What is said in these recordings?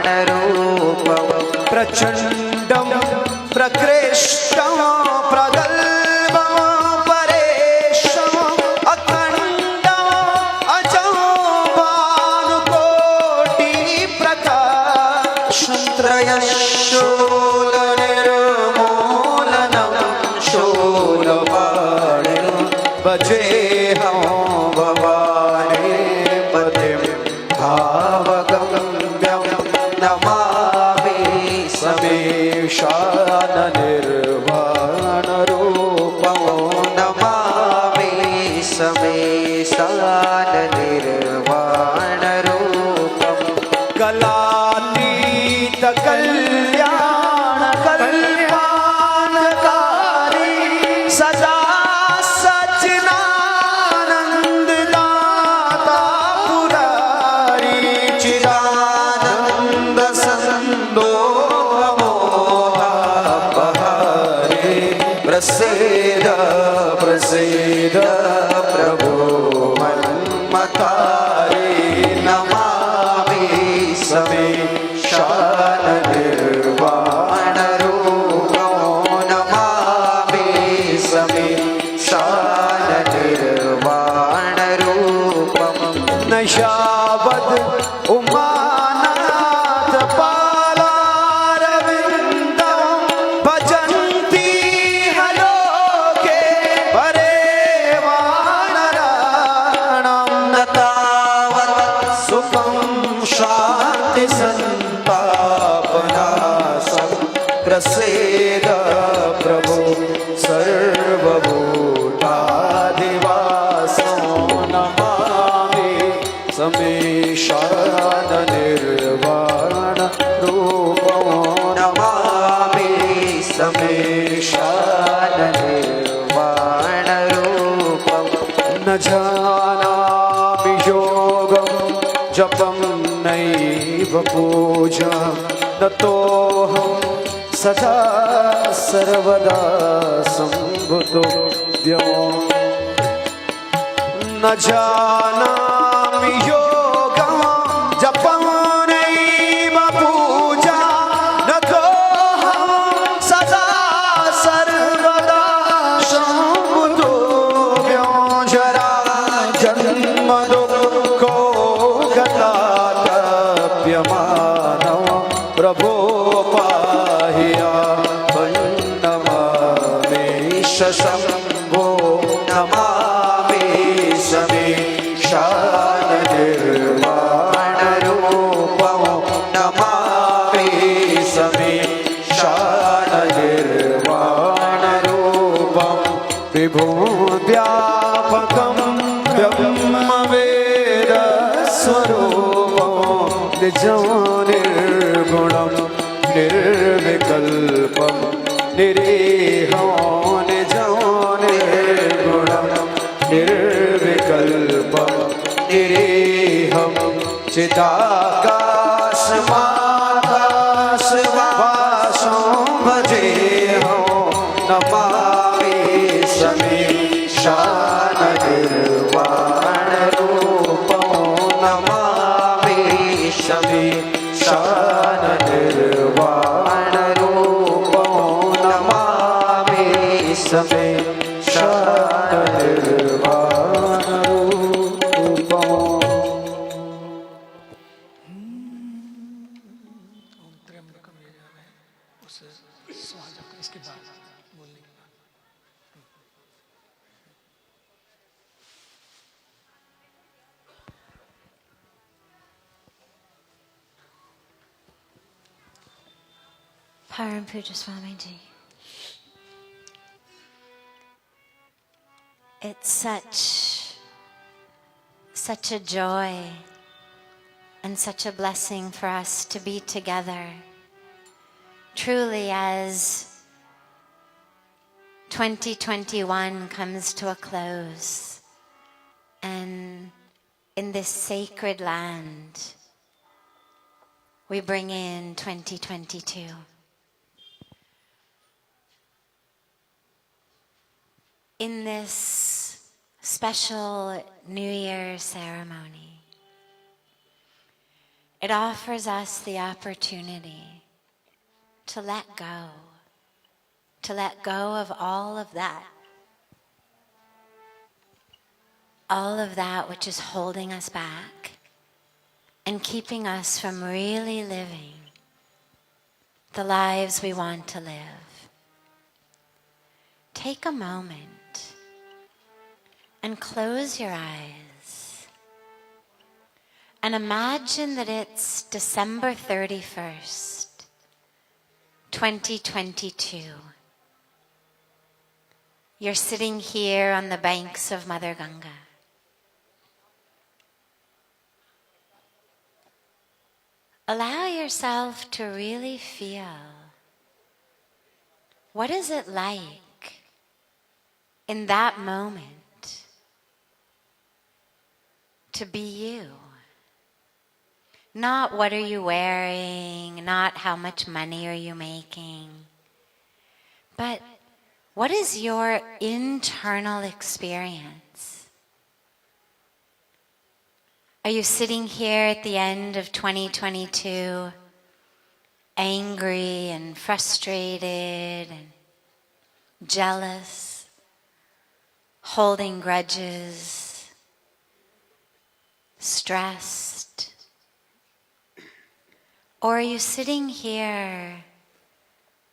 समेशाननिर्वाणरूपं प्रचण्डं प्रकृष्टं प्रगल्भं परेशम् अखण्डम् अजं भानुकोटिप्रकाशं त्रयशूलनिर्मूलनं शूलपाणिं भजेऽहं भवानी पतिं भावगम्यं नमामि समेशाननिर्वाणरूपं नमामि समेशाननिर्वाणरूपं कलातीतकल्याण कल्याणकारी सदा सच्चिदानन्ददाता पुरारी चिदानन्द सन्दोहमोहापहारी प्रसीद प्रसीद प्रभो मन्मथारी नमामि समेशाननिर्वाणरूपं नमामि समेशाननिर्वाणरूपं न यावद् उमानाथ पालारविन्दं भजन्ति हलोके परे वानराणां न तावत् सुखं शान्तिसन्तापनाशं प्रसीद प्रभो सर्वभूताधिवासं नमामि समेशाननिर्वाणरूपं नमामि समेशाननिर्वाणरूपं न जानामि योगं जपं नैव पूजा नतोऽहं सदा सर्वदा सम्भुतोऽद्यम् न जानामि योगं जपं नैव पूजा नतोऽहं सदा सर्वदा सम्भुतोऽद्यम् जरा जन्म दुःखो गतातप्यमानः प्रभो पाहि नमामि शम्भो नमामि समेशाननिर्वाणरूपं नमामि समेशाननिर्वाणरूपं विभुव्यापकं ब्रह्मवेदस्वरूपं निजं निर्गुणं निर्विकल्पं निरीहं निजं निर्गुणं निर्विकल्पं निरीहं चिदाकाशमाकाशवासं भजेऽहं नमामि समेशाननिर्वाणरूपं नमामि समेशाननिर्वाणरूपं नमामि समेशाननिर्वाणरूपं। इसके बाद बोलने के बाद Param Pujya Swamiji. It's such a joy and such a blessing for us to be together. Truly, as 2021 comes to a close, and in this sacred land, we bring in 2022. In this special New Year ceremony, it offers us the opportunity to let go of all of that which is holding us back and keeping us from really living the lives we want to live. Take a moment and close your eyes and imagine that it's December 31st, 2022. You're sitting here on the banks of Mother Ganga. Allow yourself to really feel, what is it like in that moment to be you? Not what are you wearing, not how much money are you making, but what is your internal experience? Are you sitting here at the end of 2022 angry and frustrated and jealous, holding grudges, stressed? Or are you sitting here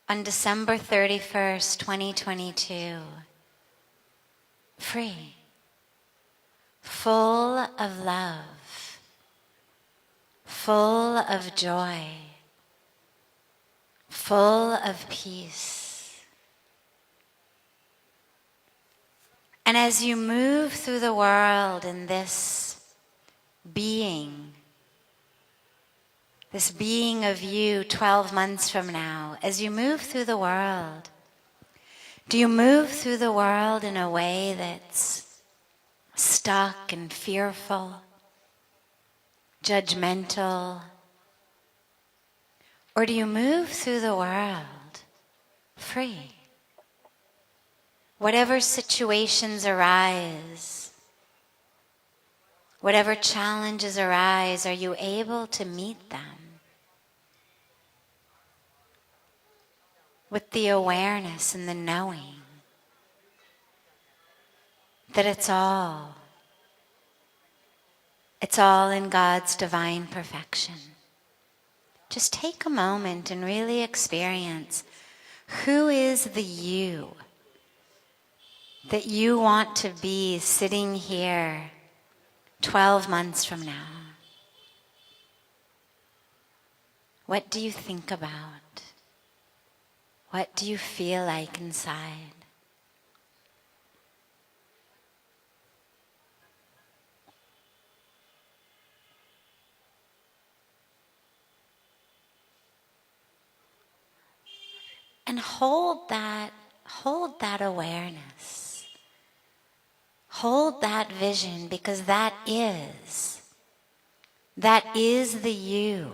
on December 31st, 2022, free, full of love, full of joy, full of peace? And as you move through the world in this being of you 12 months from now, as you move through the world, do you move through the world in a way that's stuck and fearful, judgmental? Or do you move through the world free? Whatever situations arise, whatever challenges arise, are you able to meet them with the awareness and the knowing that it's all in God's divine perfection? Just take a moment and really experience, who is the you that you want to be sitting here 12 months from now? What do you think about? What do you feel like inside? And hold that awareness. Hold that vision, because that is the you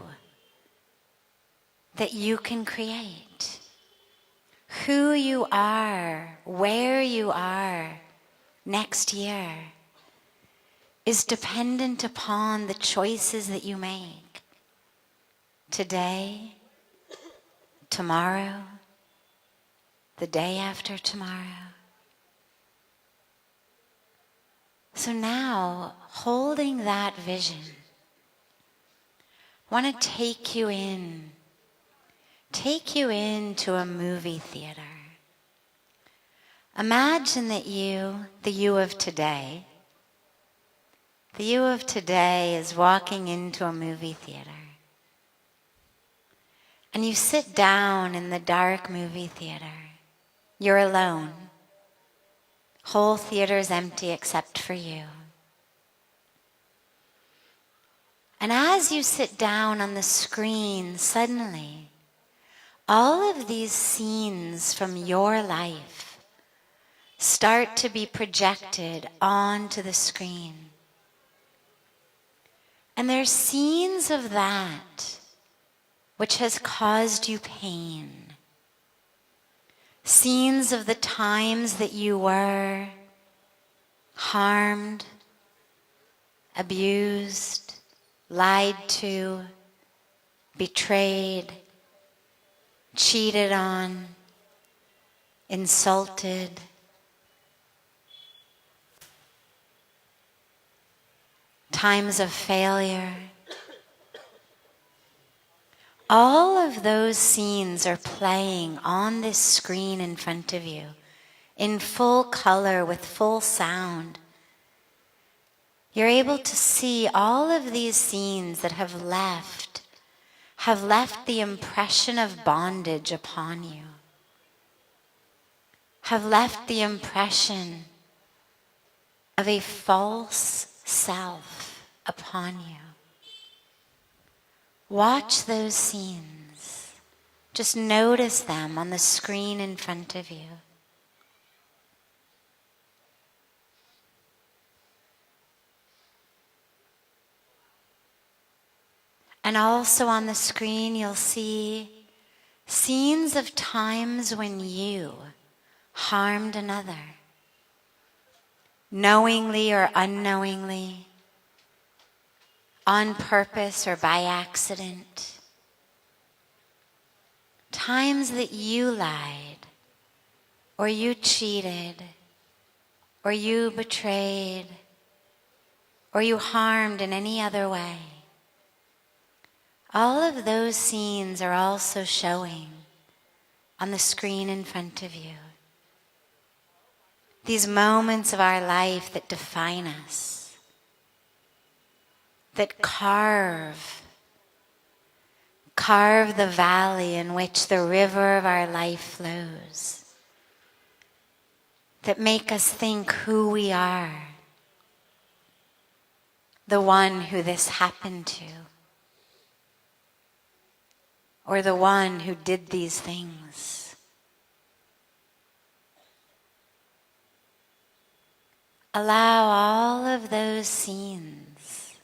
that you can create. Who you are, where you are next year is dependent upon the choices that you make today, tomorrow, the day after tomorrow. So now, holding that vision, I want to take you into a movie theater. Imagine that the you of today is walking into a movie theater. And you sit down in the dark movie theater. You're alone. Whole theater's empty except for you. And as you sit down on the screen, suddenly, all of these scenes from your life start to be projected onto the screen. And there's scenes of that which has caused you pain. Scenes of the times that you were harmed, abused, lied to, betrayed, cheated on, insulted, times of failure. All of those scenes are playing on this screen in front of you in full color with full sound. You're able to see all of these scenes that have left the impression of bondage upon you, have left the impression of a false self upon you. Watch those scenes. Just notice them on the screen in front of you. And also on the screen you'll see scenes of times when you harmed another, knowingly or unknowingly, on purpose or by accident. Times that you lied, or you cheated, or you betrayed, or you harmed in any other way. All of those scenes are also showing on the screen in front of you. These moments of our life that define us, that carve the valley in which the river of our life flows, that make us think who we are, the one who this happened to, or the one who did these things. Allow all of those scenes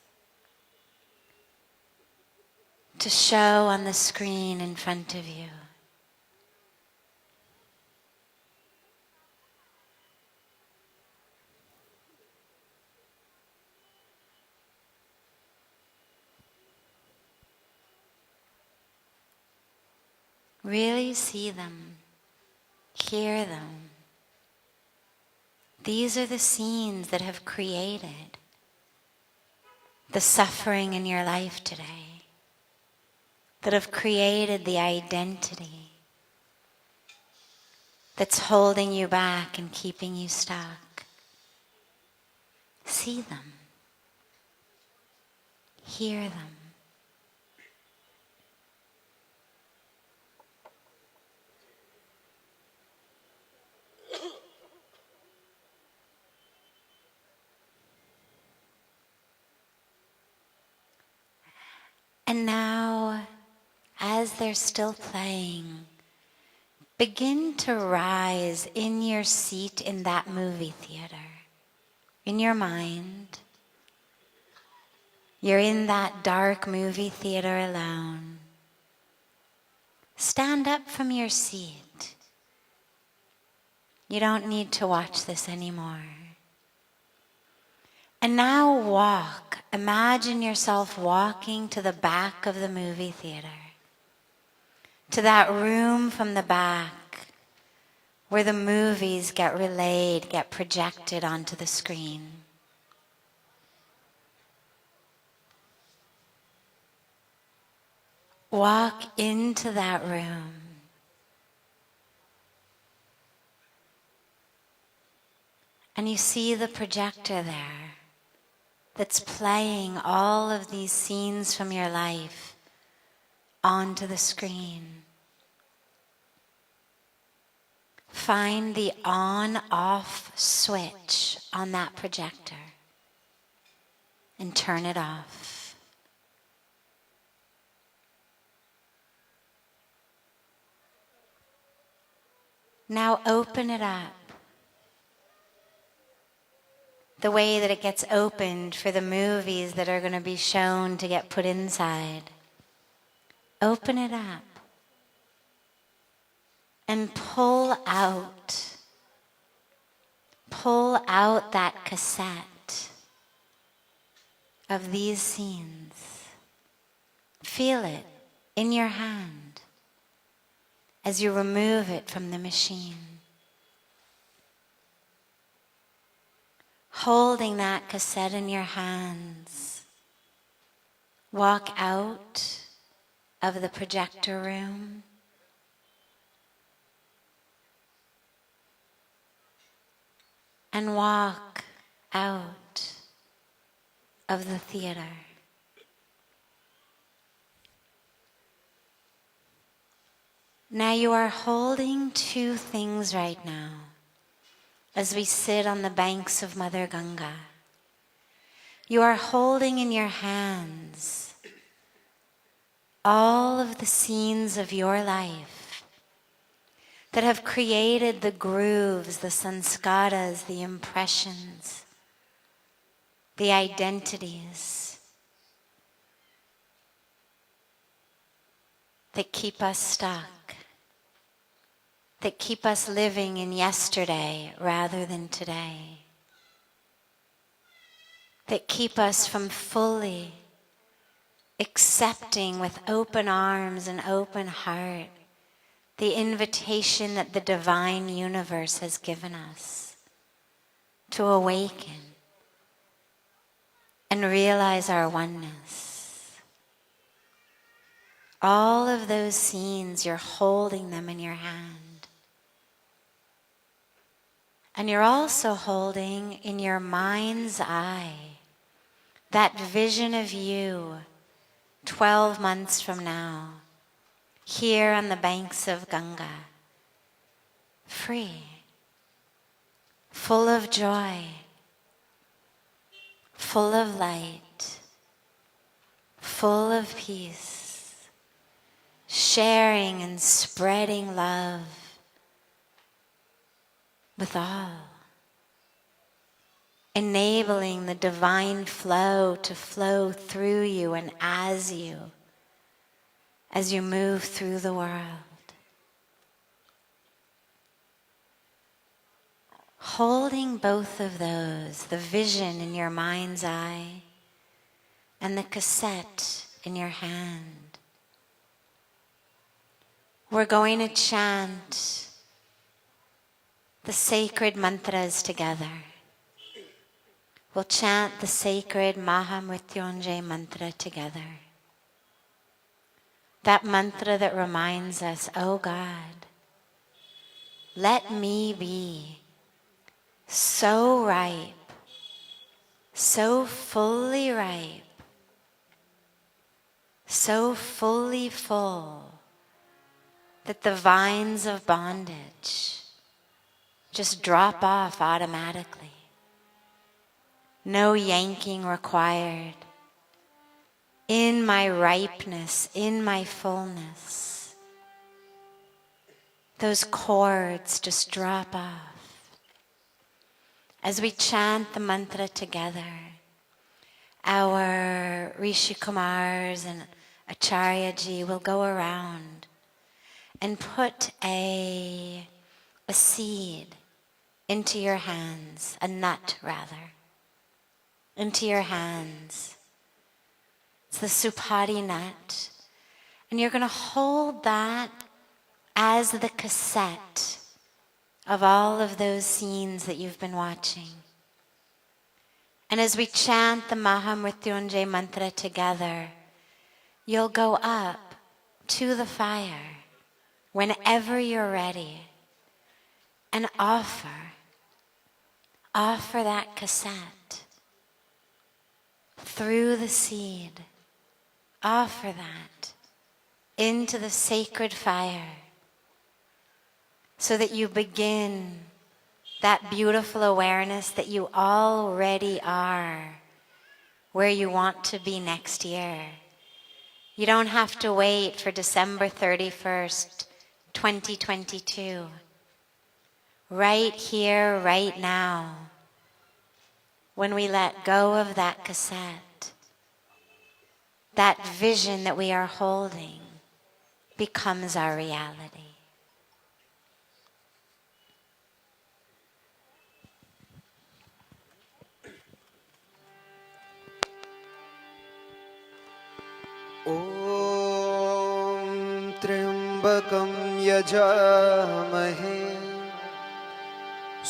to show on the screen in front of you. Really see them, hear them. These are the scenes that have created the suffering in your life today, that have created the identity that's holding you back and keeping you stuck. See them, hear them. And now, as they're still playing, begin to rise in your seat in that movie theater, in your mind. You're in that dark movie theater alone. Stand up from your seat. You don't need to watch this anymore. And now walk. Imagine yourself walking to the back of the movie theater, to that room from the back where the movies get relayed, get projected onto the screen. Walk into that room. And you see the projector there that's playing all of these scenes from your life onto the screen. Find the on-off switch on that projector and turn it off. Now open it up the way that it gets opened for the movies that are going to be shown to get put inside. Open it up and pull out that cassette of these scenes. Feel it in your hand as you remove it from the machine. Holding that cassette in your hands, walk out of the projector room and walk out of the theater. Now you are holding two things right now as we sit on the banks of Mother Ganga. You are holding in your hands all of the scenes of your life that have created the grooves, the sanskaras, the impressions, the identities that keep us stuck, that keep us living in yesterday rather than today, that keep us from fully accepting with open arms and open heart the invitation that the divine universe has given us to awaken and realize our oneness. All of those scenes, you're holding them in your hand. And you're also holding in your mind's eye that vision of you 12 months from now, here on the banks of Ganga, free, full of joy, full of light, full of peace, sharing and spreading love with all, enabling the divine flow to flow through you and as you move through the world. Holding both of those, the vision in your mind's eye and the cassette in your hand, we're going to chant the sacred mantras together. We'll chant the sacred Mahamrityunjay mantra together. That mantra that reminds us, oh God, let me be so ripe, so fully ripe, so fully full, that the vines of bondage just drop off automatically. No yanking required. In my ripeness, in my fullness, those cords just drop off. As we chant the mantra together, our Rishi Kumars and Acharyaji will go around and put a seed into your hands, a nut rather, into your hands. It's the Supati nut. And you're going to hold that as the cassette of all of those scenes that you've been watching. And as we chant the Mahamrityunjay mantra together, you'll go up to the fire whenever you're ready and offer that cassette through the seed. Offer that into the sacred fire so that you begin that beautiful awareness that you already are where you want to be next year. You don't have to wait for December 31st, 2022. Right here, right now, when we let go of that cassette, that vision that we are holding becomes our reality. Om त्र्यंबकं यजामहे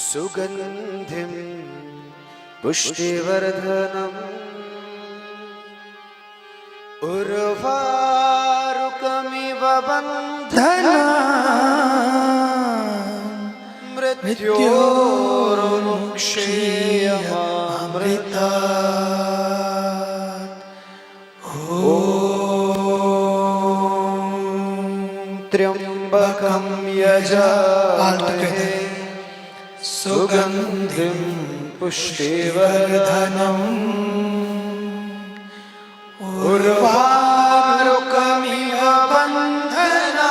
सुगंधिं पुष्टिवर्धनम् उर्वारुकमिव बन्धनान् मृत्योर्मुक्षेयमामृतात् त्र्यंबकं यजामहे सुगंधिं पुष्टिवर्धनम् उर्वारुकमिव बन्धनान्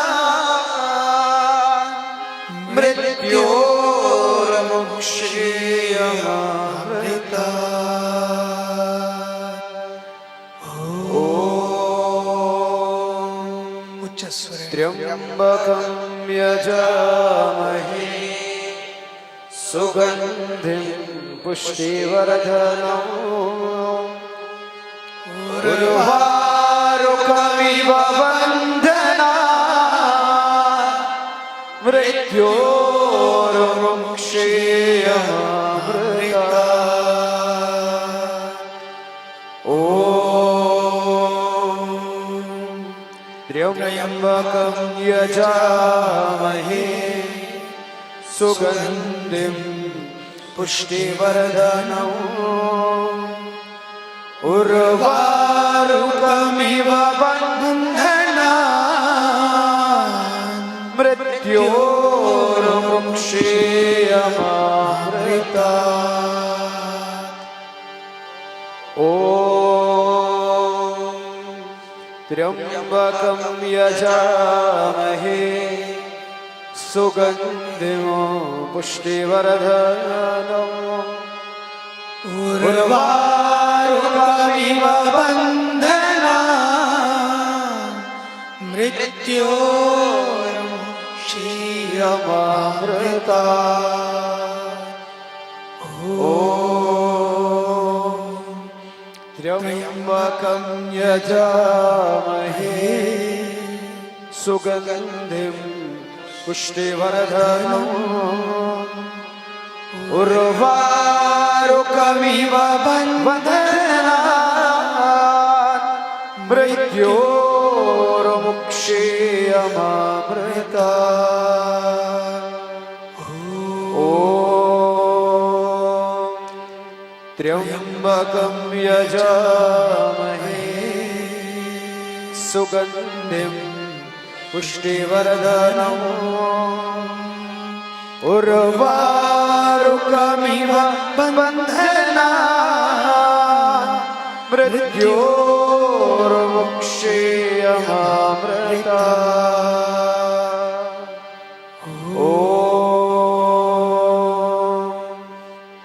मृत्योर्मुक्षेयमामृतात् त्र्यंबकं यजामहे सुगंधिं पुष्टिवर्धनम् उर्वारुकमिव बन्धनान् मृत्योर्मुक्षेयमामृतात् त्र्यंबकं यजामहे सुगंधिं पुष्टिवर्धनम् उर्वारुकमिव बन्धनान् मृत्योर्मुक्षेयमामृतात् त्र्यंबकं यजामहे सुगंधिं पुष्टिवर्धनम् उर्वारुकमिव बन्धनान् मृत्योर्मुक्षेयमामृतात् त्र्यंबकं यजामहे सुगंधिं पुष्टिवर्धनम् उर्वारुकमिव बन्धनान् मृत्योर्मुक्षेयमामृतात् त्र्यंबकं यजामहे सुगंधिं पुष्टिवर्धनम् उर्वारुकमिव बन्धनान् मृत्योर्मुक्षेयमामृतात्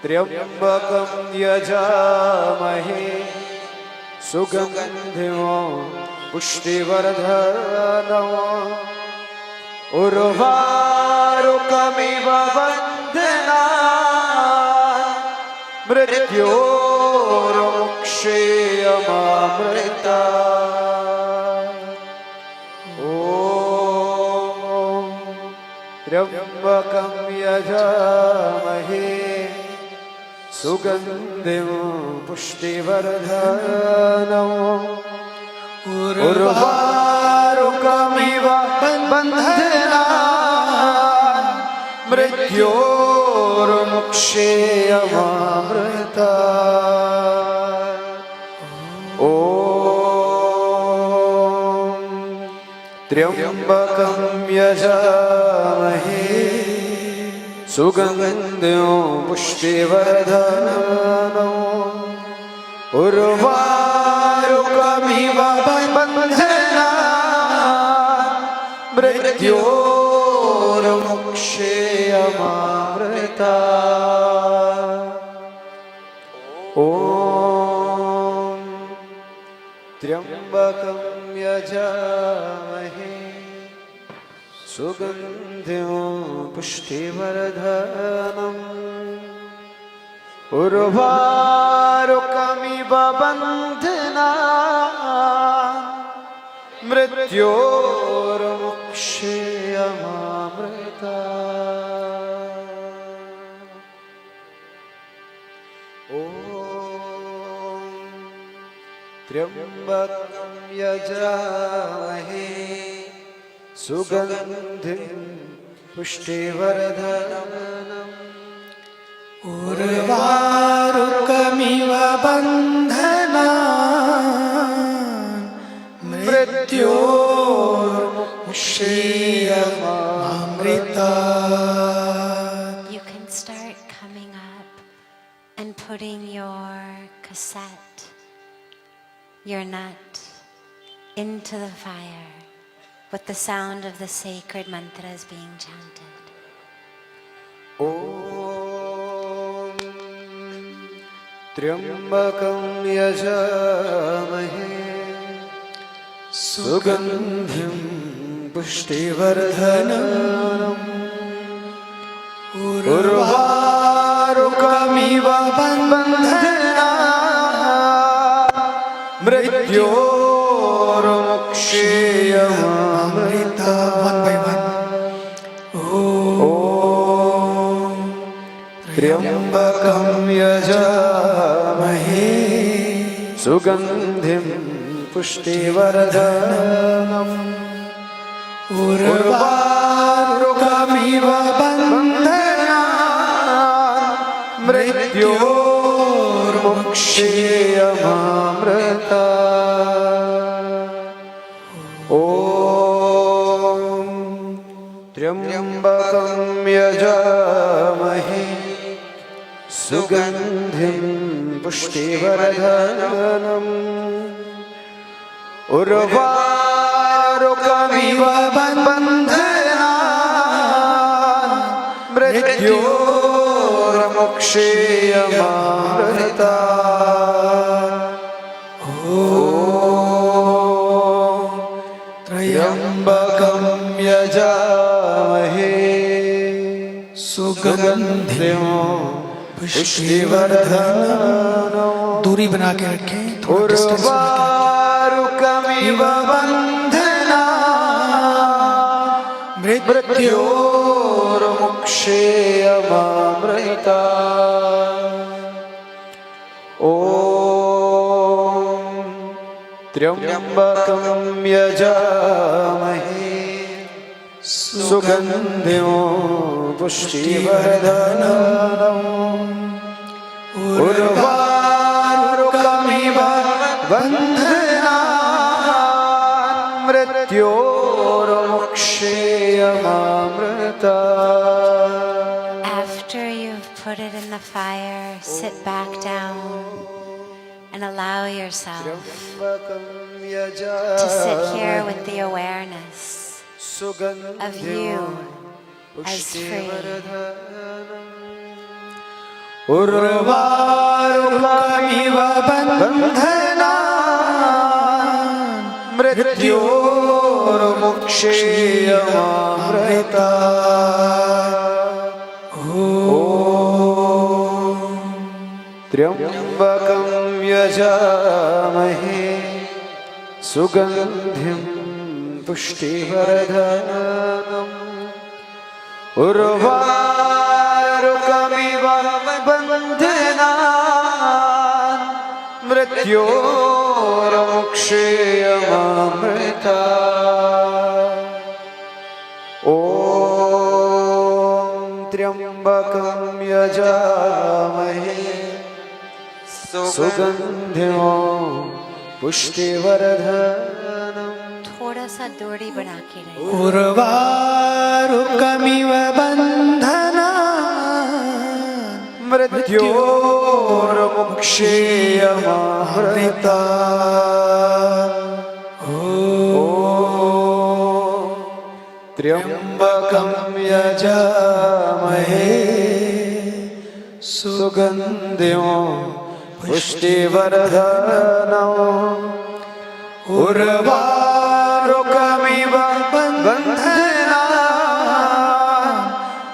त्र्यंबकं यजामहे सुगंधिं पुष्टिवर्धनम् उर्वारुकमिव बन्धनान् मृत्योर्मुक्षेयमामृतात् त्र्यंबकं यजामहे सुगंधिं पुष्टिवर्धनम् उर्वारुकमिव बन्धनान् मृत्योर्मुक्षेयमामृतात् त्र्यंबकं यजामहे सुगंधिं पुष्टिवर्धनम् उर्वारुकमिव बन्धनान् मृत्योर्मुक्षेयमामृतात् त्र्यंबकं यजामहे सुगंधिं पुष्टिवर्धनम् उर्वारुकमिव बन्धनान् मृत्योर्मुक्षेयमामृतात् त्र्यम्बकं यजामहे सुगन्धिं पुष्टिवर्धनम् उर्वारुकमिव बन्धनान् मृत्योर्मुक्षीयमामृतात्. You can start coming up and putting your cassette, your nut, into the fire with the sound of the sacred mantras being chanted. Om Triambakam yajamahe sugandhim pushtivardhanam urvarukamiva bandhana mrityormukshiyamamrita. One by one. त्र्यम्बकं यजामहे सुगन्धिं पुष्टिवर्धनम् उर्वारुकमिव बन्धनान् मृत्योर्मुक्षीयमामृतात्. ॐ त्र्यम्बकं यजामहे सुगन्धिं पुष्टिवर्धनम् उर्वारुकमिव बन्धनान् मृत्योर्मुक्षीयमामृतात्. ॐ त्र्यम्बकं यजामहे सुगन्धिं पुष्टिवर्धनम्. दूरी बना के रखें. उर्वारुकमिव बन्धनान् मृत्योर्मुक्षीयमामृतात्. ॐ त्र्यम्बकं यजामहे सुगन्धिं पुष्टिवर्धनम् उर्वारुकमिव बन्धनान् मृत्योर्मुक्षीयमामृतात्. After you've put it in the fire, sit back down and allow yourself to sit here with the awareness of you as free. उर्वारुकमिव बन्धनान् मृत्योर्मुक्षीयमामृतात्. ॐ त्र्यम्बकं यजामहे सुगन्धिं पुष्टिवर्धनम् उर्वारुकमिव बन्धनान् मृत्योर्मुक्षीयमामृतात्. ॐ त्र्यम्बकं यजामहे सुगन्धिं पुष्टिवर्धनम्. थोड़ा सा दूरी बना के रहे. उर्वारुकमिव बन्धनान् मृत्योर्मुक्षीयमामृतात्. ॐ त्र्यम्बकं यजामहे सुगन्धिं पुष्टिवर्धनम् उर्वारुकमिव बन्धनान्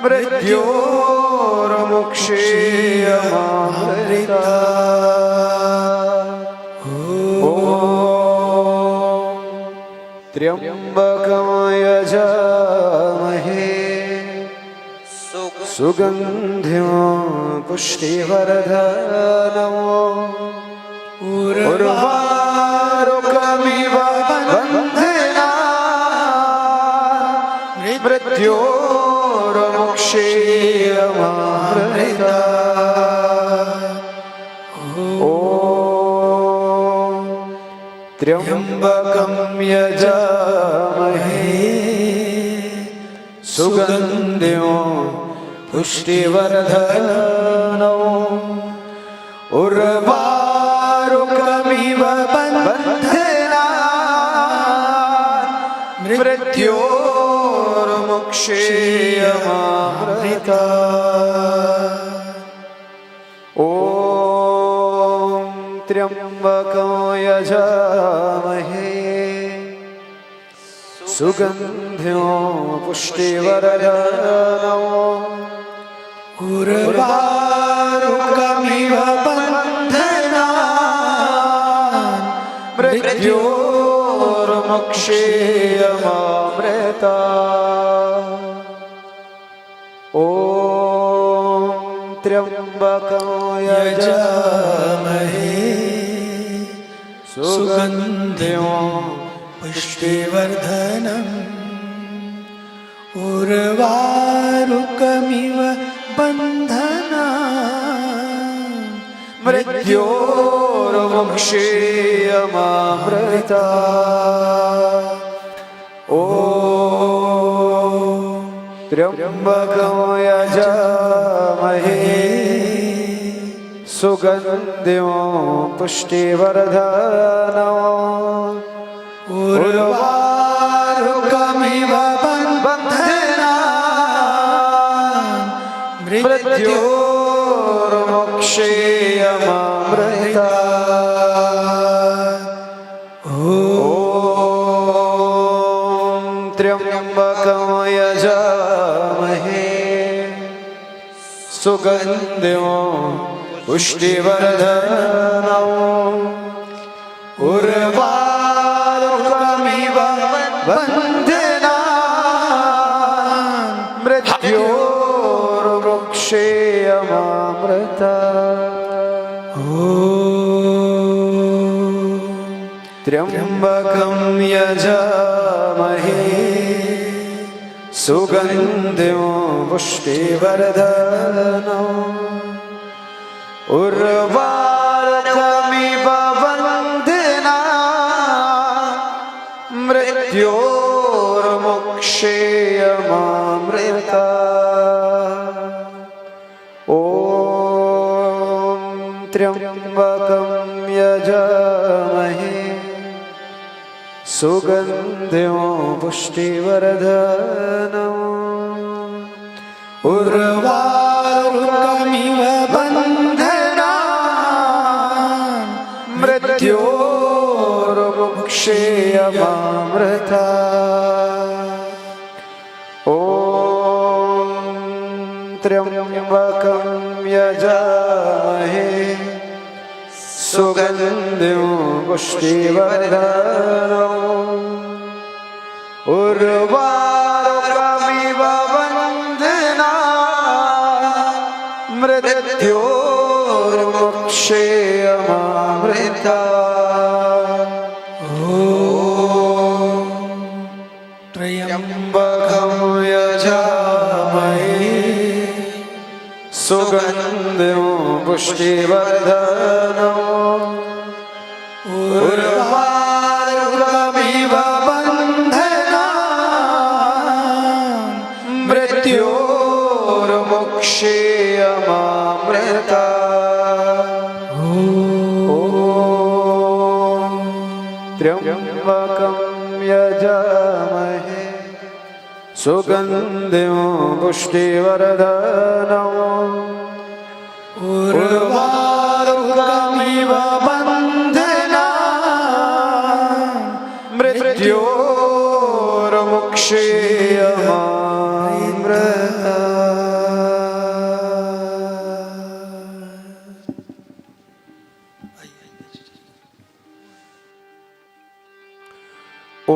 मृत्योर्मुक्षीयमामृतात्. ॐ त्र्यंबकं यजामहे सुगन्धिं पुष्टिवर्धनम् उर्वारुकमिव बन्धनान् मृत्योर्मुक्षीयमामृतात्। ॐ त्र्यंबकं यजामहे सुगन्धिं पुष्टिवर्धनम् उर्वारुकमिव बन्धनान् मृत्योर्मुक्षीयमामृतात्। ॐ त्र्यंबकं यजामहे सुगन्धिं पुष्टिवर्धनम् उर्वारुकमिव बन्धनान् मृत्योर्मुक्षीयमामृतात्। ॐ त्र्यंबकं यजामहे सुगन्धिं पुष्टिवर्धनम् उर्वारुकमिव बन्धनान् मृत्योर्मुक्षीयमामृतात्। ॐ त्र्यंबकं यजामहे सुगन्धिं पुष्टिवर्धनम् उर्वारुकमिव बन्धनान् मृत्योर्मुक्षीयमामृतात्। ॐ त्र्यंबकं यजामहे सुगन्धिं पुष्टिवर्धनम् उर्वारुकमिव बन्धनान् मृत्योर्मुक्षीयमामृतात्। ॐ त्र्यंबकं यजामहे सुगन्धिं पुष्टिवर्धनम् उर्वारुकमिव बन्धनान् मृत्योर्मुक्षीयमामृतात्। ॐ त्र्यंबकं यजामहे सुगन्धिं पुष्टिवर्धनम् उर्वारुकमिव बन्धनान् मृत्योर्मुक्षीयमामृतात्। ॐ त्र्यंबकं यजामहे सुगन्धिं पुष्टिवर्धनम् उर्वारुकमिव बन्धनान् मृत्योर्मुक्षीयमामृतात्। ॐ त्र्यंबकं यजामहे सुगन्धिं पुष्टिवर्धनम् उर्वारुकमिव बन्धनान् मृत्योर्मुक्षीयमामृतात्। ॐ त्र्यंबकं यजामहे सुगन्धिं पुष्टिवर्धनम् उर्वारुकमिव बन्धनान् मृत्योर्मुक्षीयमामृतात्। ॐ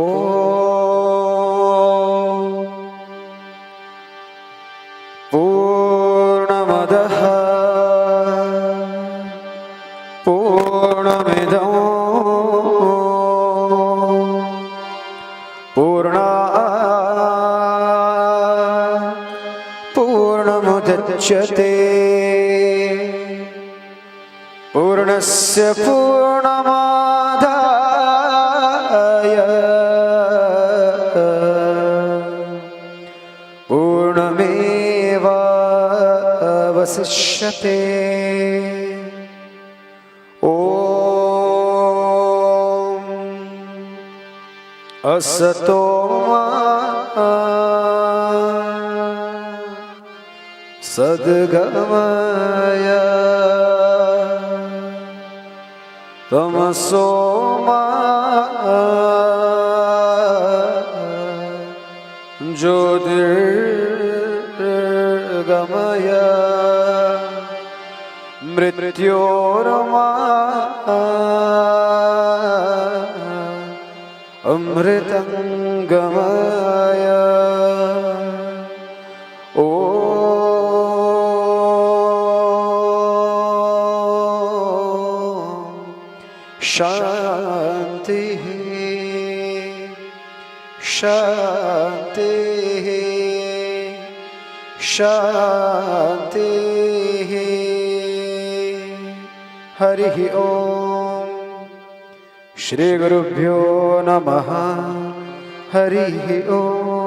पूर्णमुदच्यते पूर्णस्य पूर्णमादाय पूर्णमेवावशिष्यते। असतो मा सद्गमय तमसो मा ज्योतिर्गमय मृत्योर्मा अमृतंगमय। ॐ शांति शांति शांति। हरि ओम। श्री गुरुभ्यो नमः। हरि ओम।